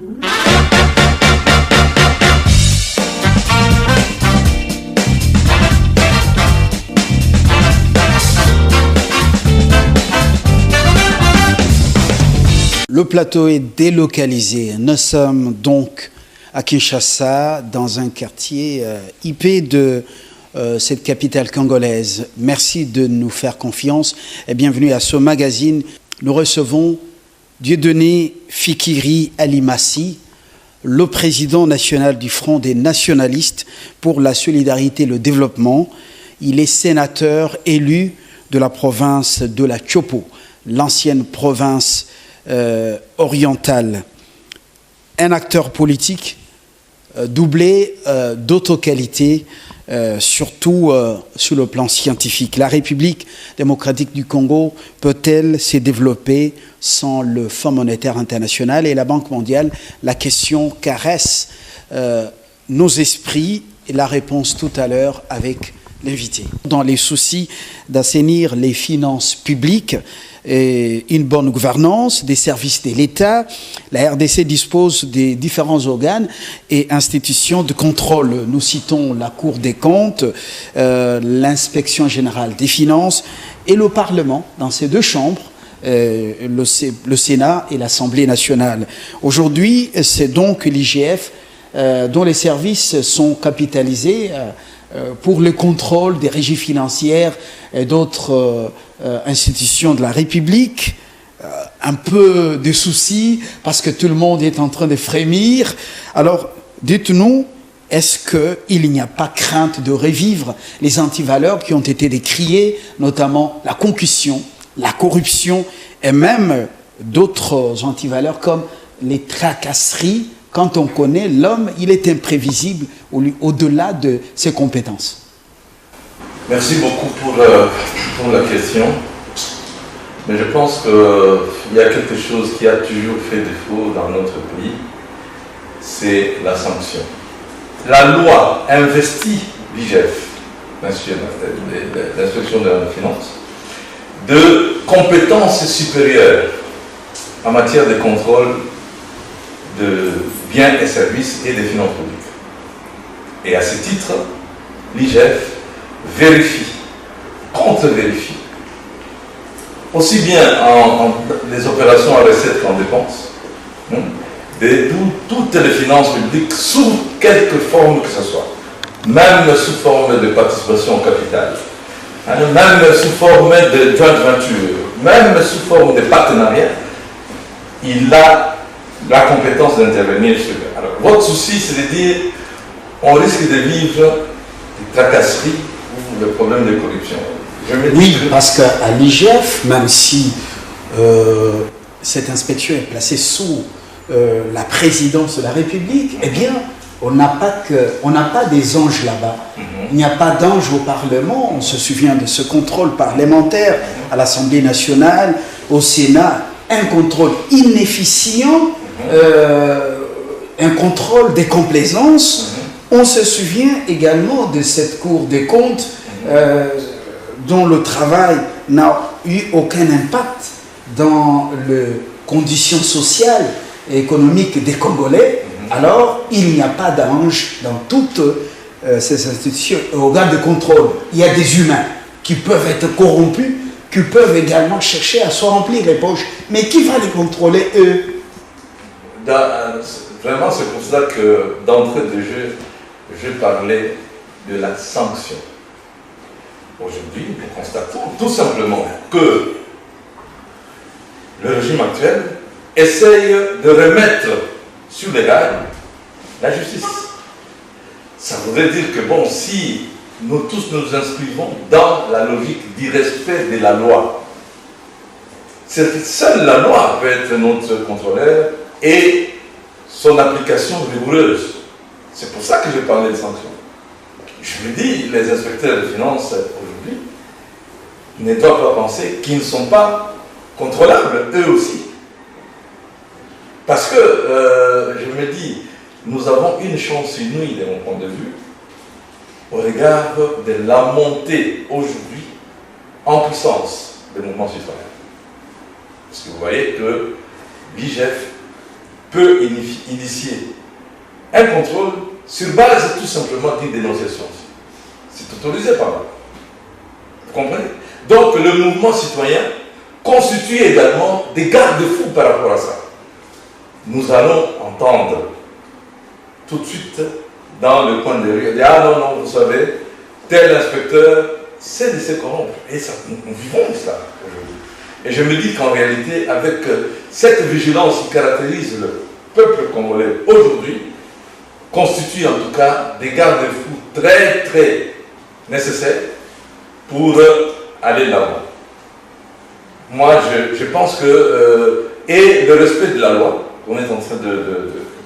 Le plateau est délocalisé. Nous sommes donc à Kinshasa, dans un quartier IP de cette capitale congolaise. Merci de nous faire confiance et bienvenue à ce magazine. Nous recevons Dieudonné Fikiri Alimassi, le président national du Front des nationalistes pour la solidarité et le développement. Il est sénateur élu de la province de la Chopo, l'ancienne province orientale. Un acteur politique doublé d'autres qualités, surtout sur le plan scientifique. La République démocratique du Congo peut-elle se développer sans le Fonds monétaire international et la Banque mondiale? La question caresse nos esprits et la réponse tout à l'heure avec l'invité. Dans les soucis d'assainir les finances publiques et une bonne gouvernance des services de l'État, la RDC dispose des différents organes et institutions de contrôle. Nous citons la Cour des comptes, l'Inspection générale des finances et le Parlement dans ces deux chambres, le Sénat et l'Assemblée nationale. Aujourd'hui, c'est donc l'IGF dont les services sont capitalisés pour le contrôle des régies financières et d'autres institutions de la République. Un peu de soucis parce que tout le monde est en train de frémir. Alors, dites-nous, est-ce qu'il n'y a pas crainte de revivre les antivaleurs qui ont été décriées, notamment la concussion, la corruption et même d'autres antivaleurs comme les tracasseries? Quand on connaît l'homme, il est imprévisible au-delà de ses compétences. Merci beaucoup pour la question. Mais je pense qu'il y a quelque chose qui a toujours fait défaut dans notre pays, c'est la sanction. La loi investit l'IGF, l'inspection de la finance, de compétences supérieures en matière de contrôle de biens et services et des finances publiques. Et à ce titre, l'IGF vérifie, contre-vérifie, aussi bien en les opérations à recettes qu'en dépenses, de toutes les finances publiques sous quelque forme que ce soit, même sous forme de participation au capital, même sous forme de joint venture, même sous forme de partenariat, il a la compétence d'intervenir sur eux. Alors, votre souci, c'est de dire on risque de vivre des tracasseries ou le problème de corruption. Oui, parce qu'à l'IGF, même si cette inspection est placée sous la présidence de la République, eh bien, on n'a pas des anges là-bas. Il n'y a pas d'anges au Parlement. On se souvient de ce contrôle parlementaire à l'Assemblée nationale, au Sénat, un contrôle inefficient, un contrôle des complaisances. On se souvient également de cette Cour des comptes dont le travail n'a eu aucun impact dans les conditions sociales et économiques des Congolais. Alors, il n'y a pas d'ange dans toutes ces institutions et organes de contrôle. Il y a des humains qui peuvent être corrompus, qui peuvent également chercher à se remplir les poches. Mais qui va les contrôler, eux? Vraiment, c'est pour ça que d'entrée de jeu, je parlais de la sanction. Aujourd'hui, nous constatons tout simplement que le régime actuel essaye de remettre sur les rails la justice. Ça voudrait dire que, bon, si nous tous nous inscrivons dans la logique d'irrespect de la loi, seule la loi peut être notre contrôleur et son application rigoureuse. C'est pour ça que je parlais de sanctions. Je me dis, les inspecteurs de finances aujourd'hui ne doivent pas penser qu'ils ne sont pas contrôlables, eux aussi. Parce que, je me dis, nous avons une chance inouïe de mon point de vue, au regard de la montée aujourd'hui en puissance des mouvements citoyens. Parce que vous voyez que l'IGF peut initier un contrôle sur base tout simplement d'une dénonciation. C'est autorisé par là. Vous comprenez? Donc le mouvement citoyen constitue également des garde-fous par rapport à ça. Nous allons entendre tout de suite dans le coin de rue, ah non, non, vous savez, tel inspecteur, c'est de se corrompre. Et ça, nous vivons ça aujourd'hui. Et je me dis qu'en réalité, avec cette vigilance qui caractérise le peuple congolais aujourd'hui, constitue en tout cas des garde-fous très très nécessaires pour aller de l'avant. Moi, je pense que, et le respect de la loi, on est en train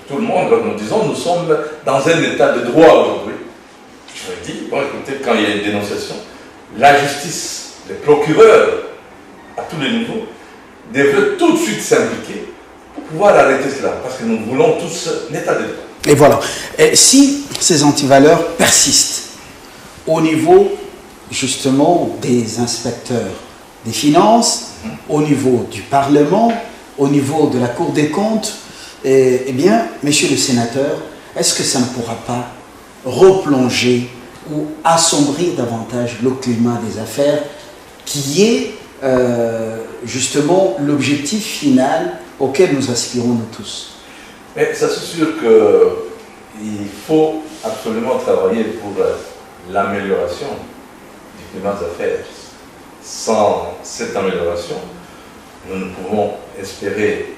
tout le monde, nous disons, nous sommes dans un état de droit aujourd'hui. Je me dis, bon, écoutez, quand il y a une dénonciation, la justice, les procureurs, à tous les niveaux, devraient tout de suite s'impliquer pour pouvoir arrêter cela, parce que nous voulons tous l'état de droit. Et voilà. Et si ces antivaleurs persistent au niveau, justement, des inspecteurs des finances, au niveau du Parlement, au niveau de la Cour des comptes, eh bien, monsieur le sénateur, est-ce que ça ne pourra pas replonger ou assombrir davantage le climat des affaires qui est justement l'objectif final auquel nous aspirons nous tous? Mais ça c'est sûr qu'il faut absolument travailler pour l'amélioration du climat des affaires. Sans cette amélioration, nous ne pouvons espérer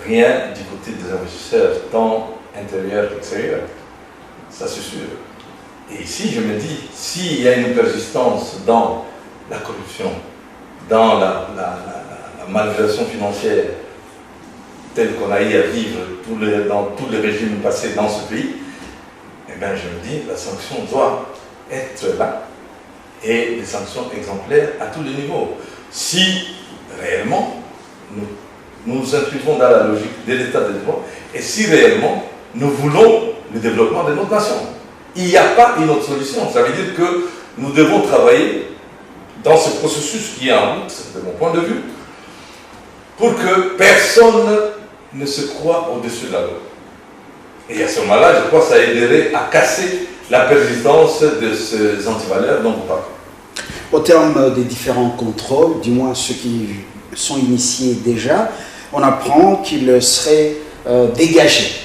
rien du côté des investisseurs, tant intérieurs qu'extérieurs. Ça c'est sûr. Et ici, je me dis, s'il y a une persistance dans la corruption, dans la malversation financière, telle qu'on a eu à vivre dans tous les régimes passés dans ce pays, eh bien, je me dis, la sanction doit être là, et des sanctions exemplaires à tous les niveaux. Si réellement nous nous inscrivons dans la logique de l'état de droit, et si réellement nous voulons le développement de notre nation. Il n'y a pas une autre solution. Ça veut dire que nous devons travailler dans ce processus qui est en route, de mon point de vue, pour que personne ne se croie au-dessus de la loi. Et à ce moment-là, je crois que ça aiderait à casser la persistance de ces antivaleurs dont vous parlez. Au terme des différents contrôles, du moins ceux qui sont initiés déjà, on apprend qu'il serait dégagé,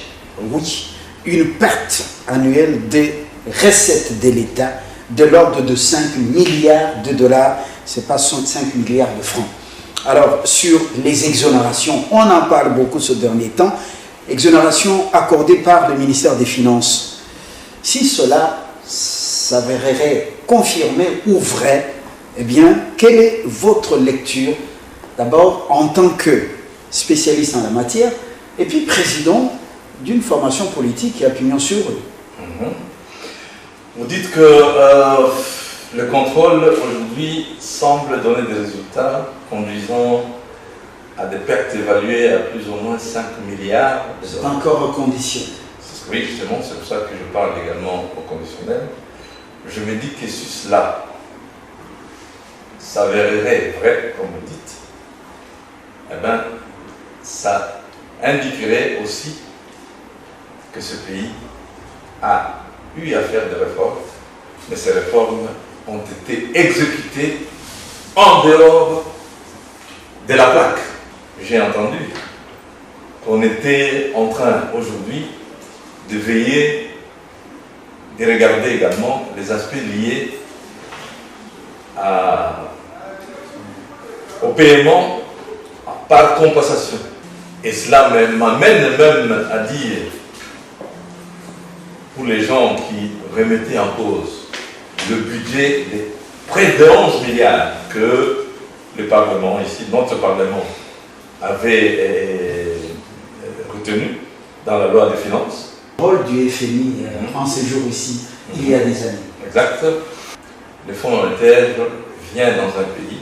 oui, une perte annuelle des recettes de l'État de l'ordre de 5 milliards de dollars, c'est pas 5 milliards de francs. Alors, sur les exonérations, on en parle beaucoup ce dernier temps, exonérations accordées par le ministère des Finances. Si cela s'avérerait confirmé ou vrai, eh bien, quelle est votre lecture, d'abord en tant que spécialiste en la matière, et puis président d'une formation politique qui a pignon sur rue? Vous dites que le contrôle aujourd'hui semble donner des résultats conduisant à des pertes évaluées à plus ou moins 5 milliards. C'est encore reconditionné. Oui, justement, c'est pour ça que je parle également au conditionnel. Je me dis que si cela s'avérerait vrai, comme vous dites, eh bien, ça indiquerait aussi que ce pays a eu à faire des réformes, mais ces réformes ont été exécutées en dehors de la plaque. J'ai entendu qu'on était en train aujourd'hui de veiller, de regarder également les aspects liés au paiement par compensation. Et cela m'amène même à dire, pour les gens qui remettaient en cause le budget de près de 11 milliards que le Parlement, ici, notre Parlement, avait retenu dans la loi des finances. Le rôle du FMI en séjour ici, il y a des années. Exact. Le Fonds monétaire vient dans un pays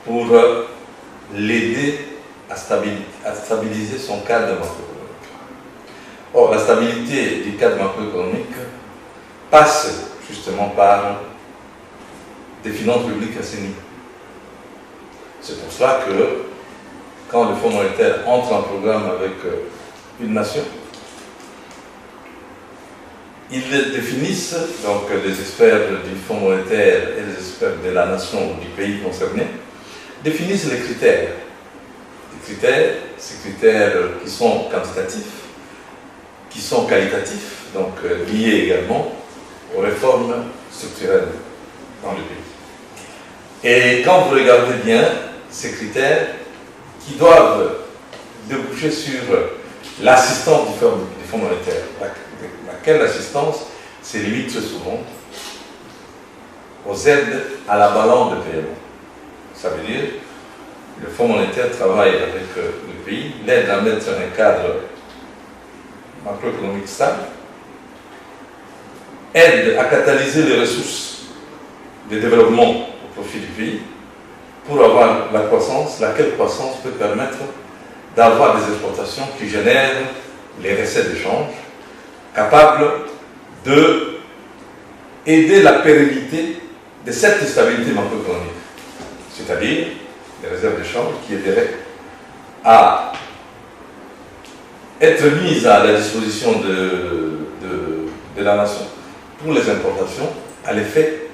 pour l'aider à stabiliser son cadre macroéconomique. Or, la stabilité du cadre macroéconomique passe justement par des finances publiques assainies. C'est pour cela que quand le Fonds monétaire entre en programme avec une nation, ils définissent, donc les experts du Fonds monétaire et les experts de la nation ou du pays concerné, définissent les critères. Les critères, ces critères qui sont quantitatifs, qui sont qualitatifs, donc liés également aux réformes structurelles dans le pays. Et quand vous regardez bien ces critères qui doivent déboucher sur l'assistance du Fonds monétaire, laquelle assistance se limite très souvent aux aides à la balance de paiement. Ça veut dire que le Fonds monétaire travaille avec le pays, l'aide à mettre un cadre macroéconomique stable, aide à catalyser les ressources de développement au profit du pays pour avoir la croissance, laquelle croissance peut permettre d'avoir des exportations qui génèrent les recettes d'échange, capables d'aider la pérennité de cette stabilité macroéconomique, c'est-à-dire des réserves d'échange qui aideraient à être mises à la disposition de la nation pour les importations à l'effet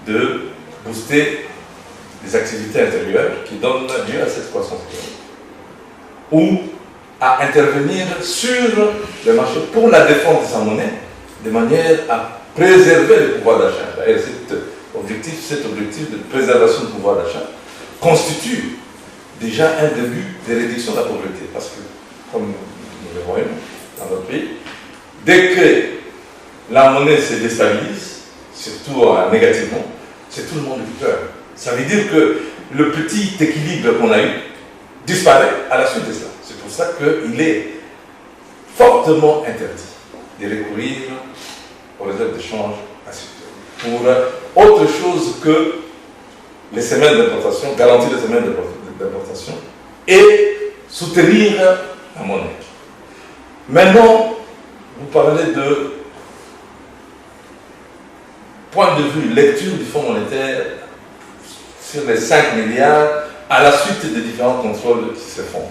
de booster les activités intérieures qui donnent lieu à cette croissance économique, ou à intervenir sur le marché pour la défense de sa monnaie de manière à préserver le pouvoir d'achat. D'ailleurs, cet objectif de préservation du pouvoir d'achat constitue déjà un début de réduction de la pauvreté, parce que, comme nous le voyons dans notre pays, dès que la monnaie se déstabilise, surtout négativement, c'est tout le monde qui peur. Ça veut dire que le petit équilibre qu'on a eu disparaît à la suite de cela. C'est pour ça qu'il est fortement interdit de recourir aux réserves d'échange pour autre chose que les semaines d'importation, garantir les semaines d'importation et soutenir la monnaie. Maintenant, vous parlez de point de vue lecture du Fonds monétaire sur les 5 milliards à la suite des différents contrôles qui se font.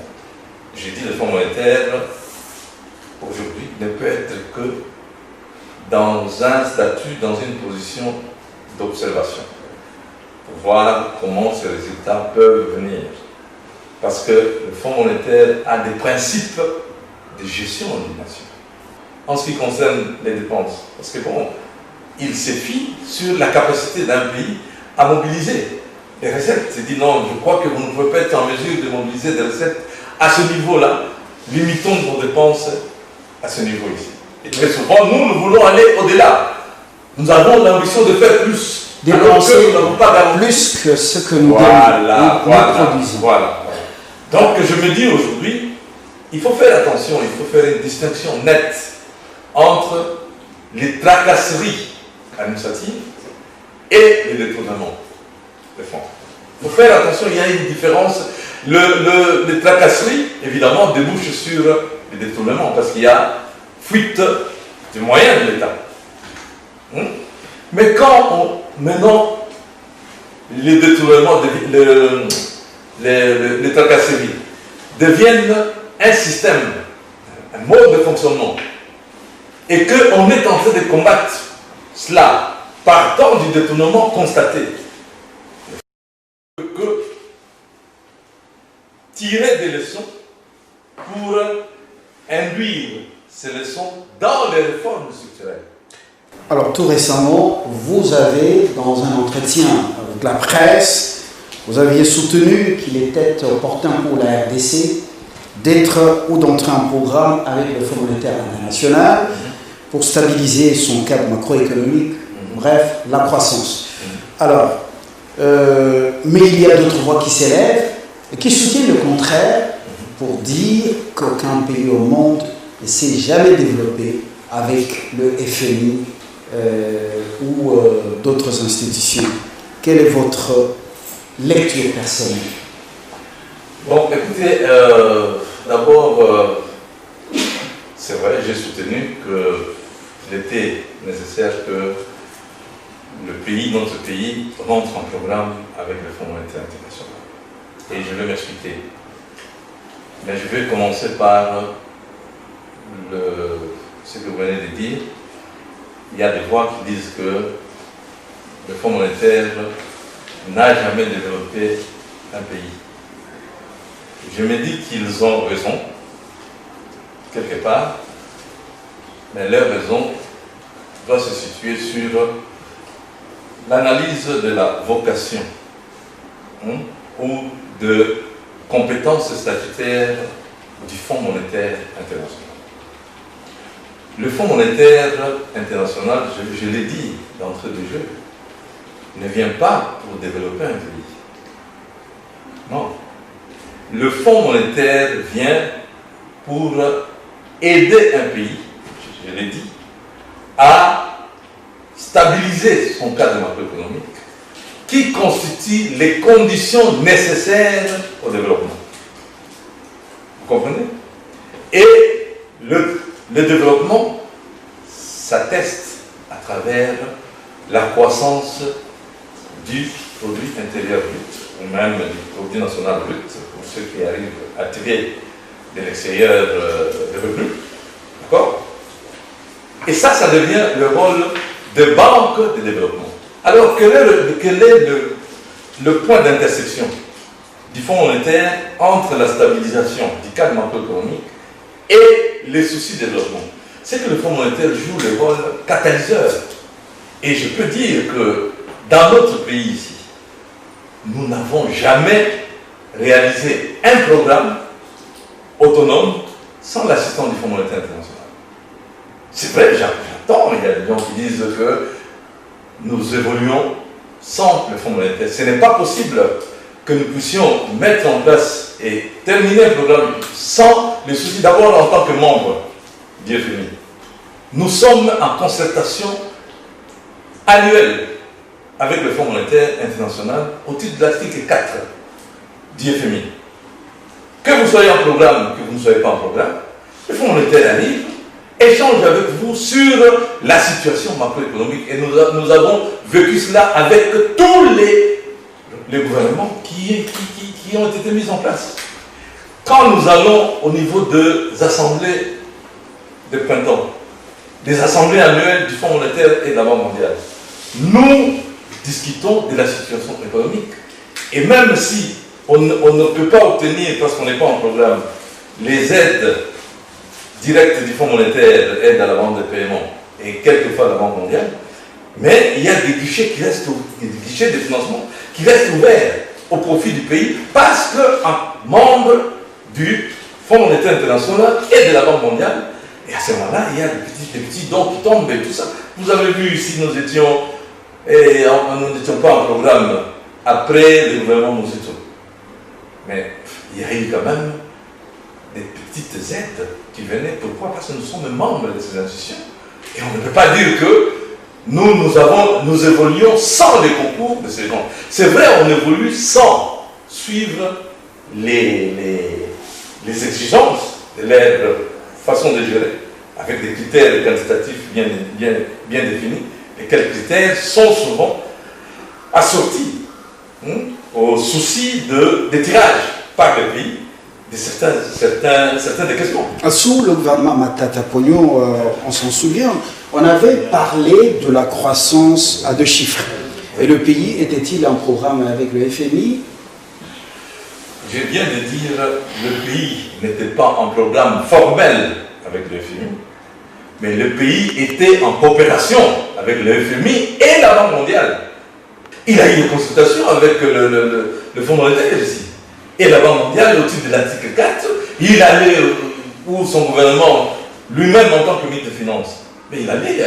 J'ai dit le Fonds monétaire aujourd'hui ne peut être que dans un statut, dans une position d'observation, pour voir comment ces résultats peuvent venir. Parce que le Fonds monétaire a des principes de gestion d'une nation. En ce qui concerne les dépenses, parce que bon, il se fie sur la capacité d'un pays à mobiliser les recettes. Il dit non, je crois que vous ne pouvez pas être en mesure de mobiliser des recettes à ce niveau-là. Limitons vos dépenses à ce niveau ici. Et très souvent, nous voulons aller au-delà. Nous avons l'ambition de faire plus. Dépenser pas plus que ce que nous produisons. Voilà. Donc je me dis aujourd'hui, il faut faire attention, il faut faire une distinction nette entre les tracasseries administratives et les détournements des fonds. Il faut faire attention, il y a une différence. Les tracasseries, évidemment, débouchent sur les détournements parce qu'il y a fuite des moyens de l'État. Mais quand maintenant les détournements, les tracasseries deviennent un système, un mode de fonctionnement, et qu'on est en train de combattre cela partant du détournement constaté, que tirer des leçons pour induire ces leçons dans les réformes structurelles. Alors tout récemment, vous avez, dans un entretien avec la presse, vous aviez soutenu qu'il était opportun pour la RDC d'être ou d'entrer en programme avec le Fonds monétaire international pour stabiliser son cadre macroéconomique, bref, la croissance. Alors, mais il y a d'autres voix qui s'élèvent et qui soutiennent le contraire pour dire qu'aucun pays au monde ne s'est jamais développé avec le FMI ou d'autres institutions. Quelle est votre lecture personnelle? Bon, écoutez, d'abord, c'est vrai, j'ai soutenu qu'il était nécessaire que notre pays rentre en programme avec le Fonds monétaire international. Et je vais m'expliquer. Mais je vais commencer par ce que vous venez de dire. Il y a des voix qui disent que le Fonds monétaire n'a jamais développé un pays. Je me dis qu'ils ont raison, quelque part, mais leur raison doit se situer sur l'analyse de la vocation ou de compétences statutaires du Fonds monétaire international. Le Fonds monétaire international, je l'ai dit d'entrée de jeu, ne vient pas pour développer un pays. Non. Le Fonds monétaire vient pour aider un pays, je l'ai dit, à stabiliser son cadre macroéconomique qui constitue les conditions nécessaires au développement. Vous comprenez? Et le développement s'atteste à travers la croissance du produit intérieur brut, ou même du produit national brut, pour ceux qui arrivent à tirer de l'extérieur des revenus. D'accord? Et ça devient le rôle de banque de développement. Alors, quel est le point d'intersection du Fonds monétaire entre la stabilisation du cadre macroéconomique et les soucis de développement? C'est que le Fonds monétaire joue le rôle catalyseur. Et je peux dire que dans notre pays ici, nous n'avons jamais réalisé un programme autonome sans l'assistance du Fonds monétaire international. C'est vrai, j'entends, il y a des gens qui disent que nous évoluons sans le Fonds monétaire. Ce n'est pas possible que nous puissions mettre en place et terminer un programme sans les soucis d'abord en tant que membre du FMI. Nous sommes en concertation annuelle avec le Fonds monétaire international au titre de l'article 4 du FMI. Que vous soyez en programme, que vous ne soyez pas en programme, le Fonds monétaire arrive, échange avec vous sur la situation macroéconomique. Et nous avons vécu cela avec tous les gouvernements qui ont été mis en place. Quand nous allons au niveau des assemblées de printemps, des assemblées annuelles du Fonds monétaire et de la Banque mondiale, nous discutons de la situation économique. Et même si on ne peut pas obtenir, parce qu'on n'est pas en programme, les aides directes du Fonds monétaire, aide à la vente de paiement, et quelquefois la Banque mondiale, mais il y a des guichets qui restent, des guichets de financement qui restent ouverts au profit du pays, parce qu'un membre du Fonds monétaire international et de la Banque mondiale, et à ce moment-là, il y a des petits dons qui tombent et tout ça. Vous avez vu ici, nous n'étions pas en programme après le gouvernement Moussetou. Mais il y a eu quand même des petites aides qui venaient. Pourquoi? Parce que nous sommes membres de ces institutions. Et on ne peut pas dire que nous évoluons sans les concours de ces gens. C'est vrai, on évolue sans suivre les exigences de leur façon de gérer, avec des critères quantitatifs bien définis. Et quels critères sont souvent assortis au souci de tirage par le pays de certains décaissements. Sous le gouvernement Matata Pogno, on s'en souvient, on avait parlé de la croissance à 2 chiffres. Et le pays était-il en programme avec le FMI? Je viens de dire que le pays n'était pas en programme formel avec le FMI, mais le pays était en coopération avec le FMI et la Banque mondiale. Il a eu une consultation avec le Fonds monétaire ici. Et la Banque mondiale, au titre de l'article 4, il allait où son gouvernement, lui-même en tant que ministre des Finances, mais il allait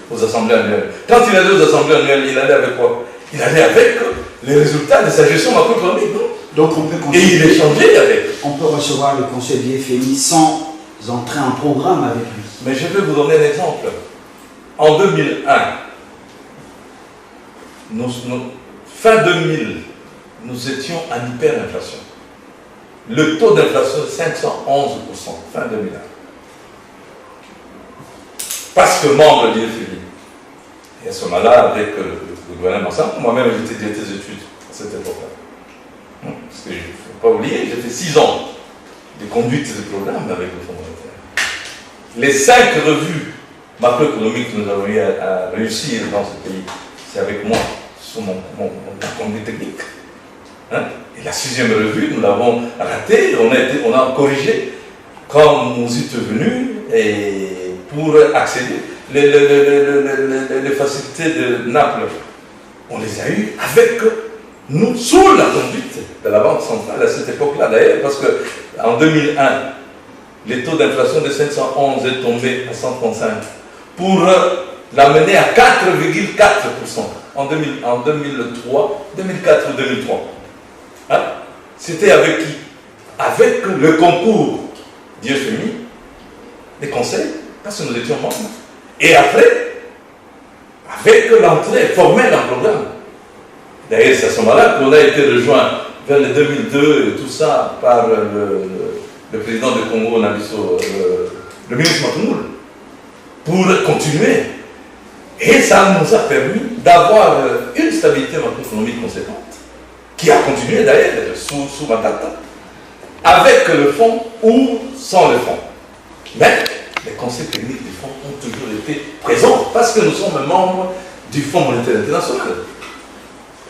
aux assemblées annuelles. Quand il allait aux assemblées annuelles, il allait avec quoi? Il allait avec les résultats de sa gestion macroéconomique, non? Donc et il échangeait avec. On peut recevoir le conseil du FMI sans entrer en programme avec lui. Mais je vais vous donner un exemple. En 2001, fin 2000, nous étions en hyperinflation. Le taux d'inflation est 511%, fin 2001. Parce que membre du FMI. Et à ce moment-là, avec le gouvernement ensemble, moi-même j'étais directeur des études à cette époque-là. Parce qu'il ne faut pas oublier, j'ai fait 6 ans de conduite de programme avec le Fonds monétaire. Les 5 revues macroéconomiques que nous avons eu à réussir dans ce pays, c'est avec moi, sur mon conduite technique. Hein? Et la 6e revue, nous l'avons ratée, on a corrigé comme nous y sommes venus et pour accéder. Les facilités de Naples, on les a eues avec nous, sous la conduite de la Banque centrale à cette époque-là d'ailleurs, parce qu'en 2001, les taux d'inflation de 511 est tombé à 135 pour l'amener à 4,4% en 2003, 2004 ou 2003. Hein? C'était avec qui? Avec le concours d'IFMI, des conseils, parce que nous étions membres. Et après, avec l'entrée formelle en programme. D'ailleurs, c'est à ce moment-là qu'on a été rejoint vers le 2002 et tout ça par le président du Congo, Nabiso, le ministre Matoumoul, pour continuer. Et ça nous a permis d'avoir une stabilité macroéconomique conséquente, qui a continué d'ailleurs sous Matata, avec le fonds ou sans le fonds. Mais les conseils techniques du fonds ont toujours été présents parce que nous sommes membres du Fonds monétaire international.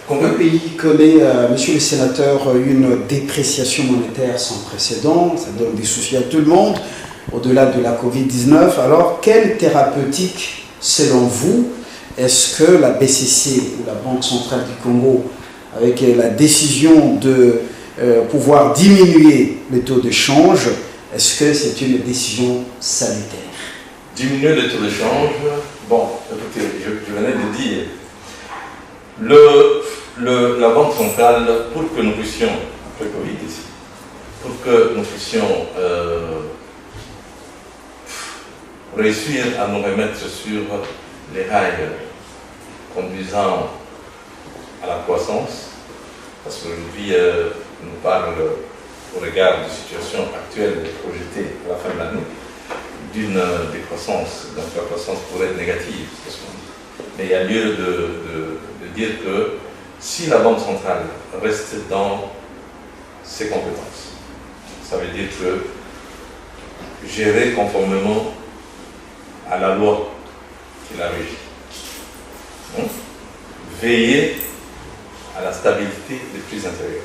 Le pays connaît, monsieur le sénateur, une dépréciation monétaire sans précédent. Ça donne des soucis à tout le monde, au-delà de la Covid-19. Alors, quelle thérapeutique, selon vous, est-ce que la BCC ou la Banque centrale du Congo, avec la décision de pouvoir diminuer le taux de change, est-ce que c'est une décision salutaire? Diminuer le taux de change, bon, écoutez, je venais de dire, la Banque centrale, pour que nous puissions, après Covid ici, pour que nous puissions réussir à nous remettre sur les rails conduisant à la croissance, parce qu'aujourd'hui, nous parle, au regard de la situation actuelle projetée à la fin de l'année, d'une décroissance, donc la croissance pourrait être négative, c'est ce qu'on dit. Mais il y a lieu de dire que si la Banque centrale reste dans ses compétences, ça veut dire que gérer conformément à la loi qui la régit, veiller à la stabilité des prix intérieurs,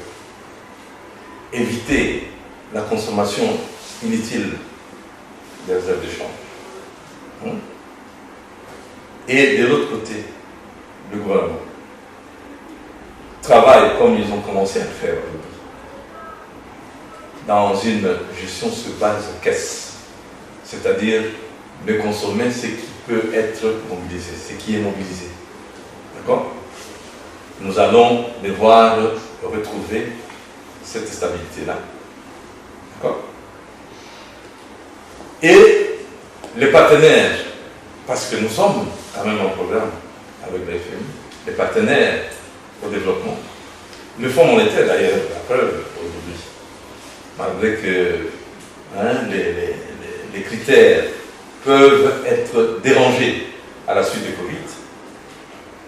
éviter la consommation inutile des réserves de change. Et de l'autre côté, le gouvernement travaille comme ils ont commencé à le faire aujourd'hui, dans une gestion sur base caisse, c'est-à-dire de consommer ce qui peut être mobilisé, ce qui est mobilisé. D'accord? Nous allons devoir retrouver cette stabilité-là. D'accord? Et les partenaires, parce que nous sommes quand même en programme avec le FMI, les partenaires au développement, le Fonds monétaire d'ailleurs, la preuve aujourd'hui, malgré que les critères peuvent être dérangés à la suite de Covid,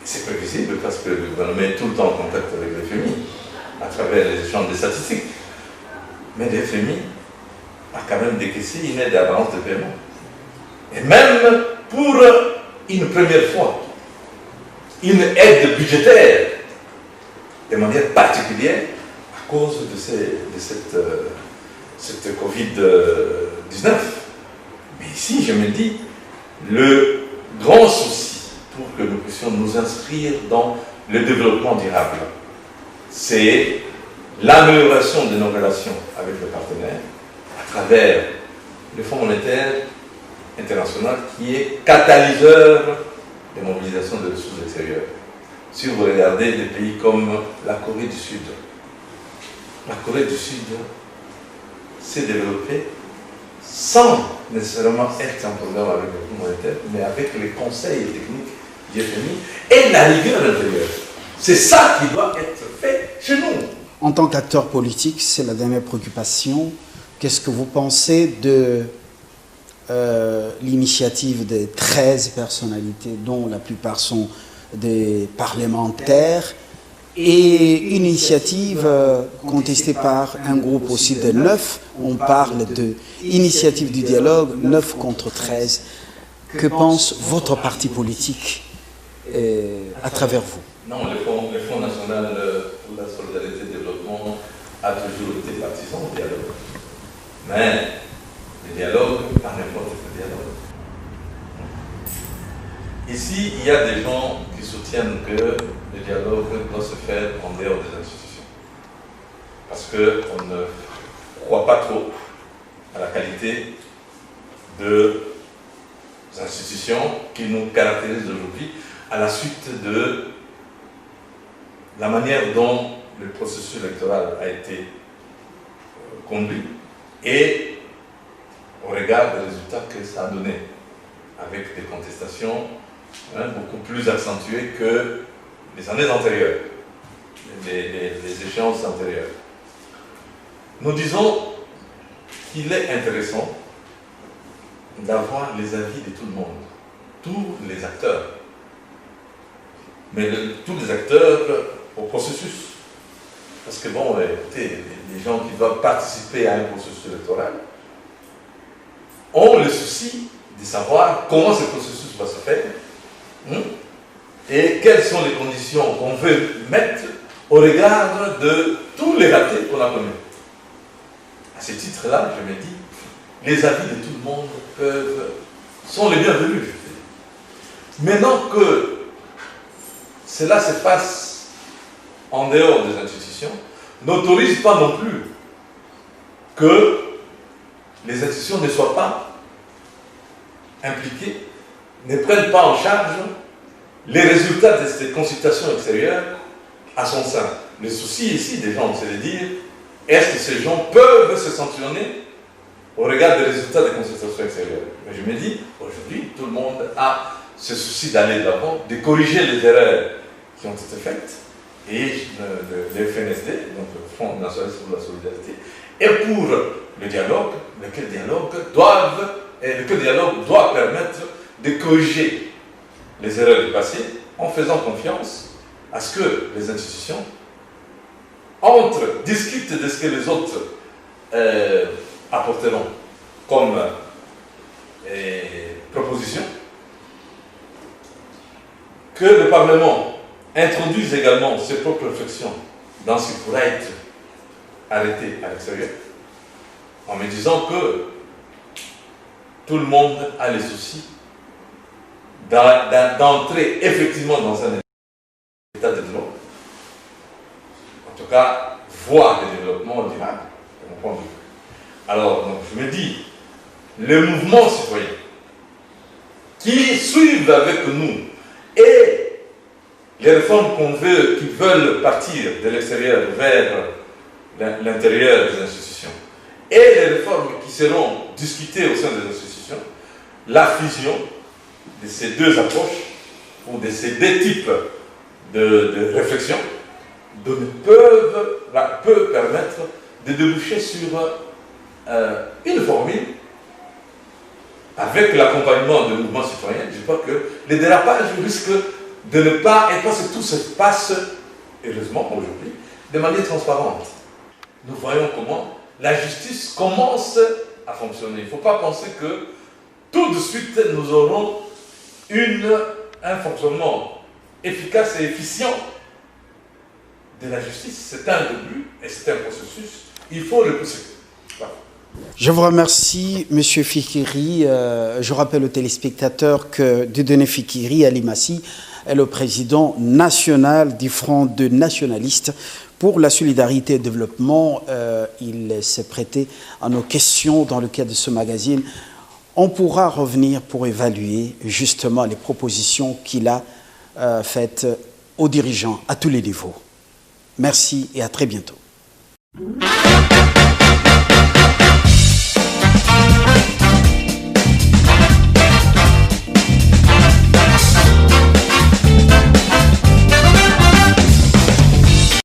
c'est prévisible parce que le gouvernement est tout le temps en contact avec le FMI à travers les échanges de statistiques. Mais le FMI a quand même décaissé une aide d'avance de paiement. Et même pour une première fois, une aide budgétaire de manière particulière à cause de cette Covid-19. Mais ici, je me dis, le grand souci pour que nous puissions nous inscrire dans le développement durable, c'est l'amélioration de nos relations avec les partenaires à travers le Fonds monétaire international qui est catalyseur de mobilisation de ressources extérieures. Si vous regardez des pays comme la Corée du Sud s'est développée sans nécessairement être en programme avec le Fonds monétaire, mais avec les conseils techniques du FMI et la rigueur intérieure. C'est ça qui doit être fait chez nous. En tant qu'acteur politique, c'est la dernière préoccupation. Qu'est-ce que vous pensez de l'initiative des 13 personnalités, dont la plupart sont des parlementaires, et une initiative contestée par un groupe aussi de 9. On parle de initiative du dialogue, 9 contre 13. Que pense votre parti politique à travers vous? Non, le Fonds national pour la solidarité et le développement a toujours été partisan au dialogue. Mais le dialogue, pas n'importe quel dialogue. Ici, il y a des gens qui soutiennent que le dialogue doit se faire en dehors des institutions. Parce qu'on ne croit pas trop à la qualité des institutions qui nous caractérisent aujourd'hui à la suite de la manière dont le processus électoral a été conduit et au regard des résultats que ça a donné, avec des contestations beaucoup plus accentuées que les années antérieures, les échéances antérieures. Nous disons qu'il est intéressant d'avoir les avis de tout le monde, tous les acteurs, mais tous les acteurs au processus. Parce que bon, écoutez, les gens qui doivent participer à un processus électoral ont le souci de savoir comment ce processus va se faire et quelles sont les conditions qu'on veut mettre au regard de tous les ratés qu'on a connus. À ce titre-là, je me dis, les avis de tout le monde sont les bienvenus. Maintenant que cela se passe en dehors des institutions, n'autorise pas non plus que les institutions ne soient pas impliquées, ne prennent pas en charge les résultats de ces consultations extérieures à son sein. Le souci ici des gens, c'est de dire, est-ce que ces gens peuvent se sanctionner au regard des résultats des consultations extérieures? Mais je me dis, aujourd'hui, tout le monde a ce souci d'aller de l'avant, de corriger les erreurs qui ont été faites, et le FNSD, donc le Fonds national pour la solidarité, et pour le dialogue, lequel dialogue doit permettre de corriger les erreurs du passé en faisant confiance à ce que les institutions discutent de ce que les autres apporteront comme proposition, que le Parlement introduise également ses propres réflexions dans ce qui pourrait être arrêté à l'extérieur, en me disant que tout le monde a les soucis d'entrer effectivement dans un état de droit. En tout cas, voir le développement durable, de mon point de vue. Alors, donc, je me dis, les mouvements citoyens qui suivent avec nous et les réformes qui veulent partir de l'extérieur vers l'intérieur des institutions et les réformes qui seront discutées au sein des institutions, la fusion de ces deux approches ou de ces deux types de réflexion peut permettre de déboucher sur une formule avec l'accompagnement de mouvements citoyens. Je crois que les dérapages risquent de ne pas, et parce que tout se passe, heureusement aujourd'hui, de manière transparente. Nous voyons comment la justice commence à fonctionner. Il ne faut pas penser que tout de suite nous aurons un fonctionnement efficace et efficient de la justice. C'est un début et c'est un processus. Il faut le pousser. Voilà. Je vous remercie, M. Fikiri. Je rappelle aux téléspectateurs que Dieudonné Fikiri Alimassi est le président national du Front de nationalistes pour la solidarité et le développement. Il s'est prêté à nos questions dans le cadre de ce magazine. On pourra revenir pour évaluer justement les propositions qu'il a faites aux dirigeants à tous les niveaux. Merci et à très bientôt.